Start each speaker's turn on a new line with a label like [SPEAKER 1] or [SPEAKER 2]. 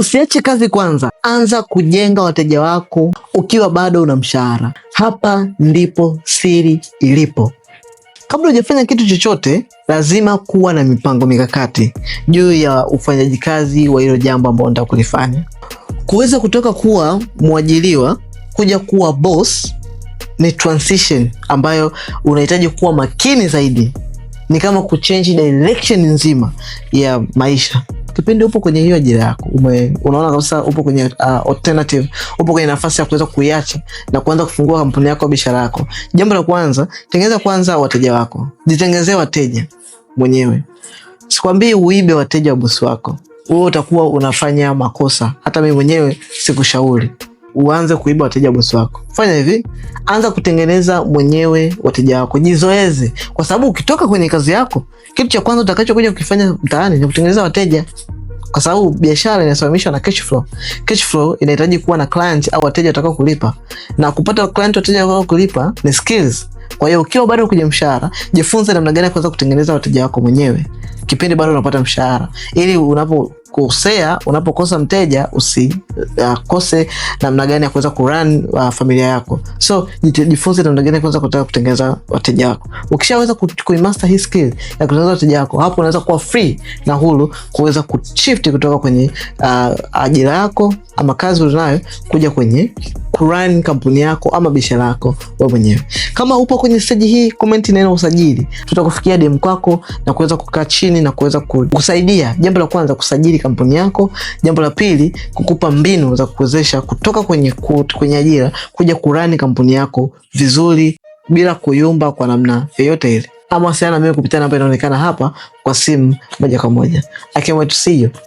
[SPEAKER 1] Usiache kazi kwanza, anza kujenga wateja wako ukiwa bado una mshahara. Hapa ndipo siri ilipo. Kabla hujafanya kitu chochote, lazima kuwa na mipango mikakati juu ya ufanyaji kazi wa hilo jambo ambalo unataka kulifanya. Kuweza kutoka kuwa mwajiriwa kuja kuwa boss ni transition ambayo unahitaji kuwa makini zaidi. Ni kama kuchange direction nzima ya maisha. Kipindi upo kwenye hiyo ajira yako, unaona kabisa upo kwenye alternative, upo kwenye nafasi ya kuweza kuiacha na kuanza kufungua kampuni yako, biashara yako. Jambo la kwanza, tengeneza kwanza wateja wako. Jitengenezee wateja mwenyewe. Sikwambii uibe wateja wa bosi wako. Wewe utakuwa unafanya makosa. Hata mimi mwenyewe sikushauri uanze kuiba wateja wa bosi wako. Fanya hivi, anza kutengeneza mwenyewe wateja wako. Jizoeze, kwa sababu ukitoka kwenye kazi yako, kitu cha kwanza utakachokuja kukifanya mtaani ni kutengeneza wateja, kwa sababu biashara inasimamishwa na cash flow. Cash flow inahitaji kuwa na client au wateja watakao kulipa, na kupata client, wateja watakao kulipa ni skills. Kwa hiyo ukiwa bado kwenye mshahara, jifunze namna gani kuweza kutengeneza wateja wako mwenyewe kipindi bado unapata mshahara, ili unapokosa mteja usikose namna gani ya kuweza kurun familia yako. So jifunze namna gani kuweza kutengeneza wateja wako. Ukishaweza kuimaster hii skill ya kutengeneza wateja wako, hapo unaweza kuwa free na huru kuweza kushift kutoka kwenye ajira yako ama kazi unayo kuja kwenye kurun kampuni yako ama biashara yako wewe mwenyewe. Kama upo kwenye stage hii, comment neno usajili. Tutakufikia DM kwako na kuweza kukaa chini na kuweza kusaidia. Jambo la kwanza, kusajili kampuni yako. Jambo la pili, kukupa mbinu za kuwezesha kutoka kwenye ajira kuja kurun kampuni yako vizuri bila kuyumba kwa namna yoyote ile. Ama wasiliana na mimi kupitia namba inaonekana hapa kwa simu moja kwa moja. I can't wait to see you.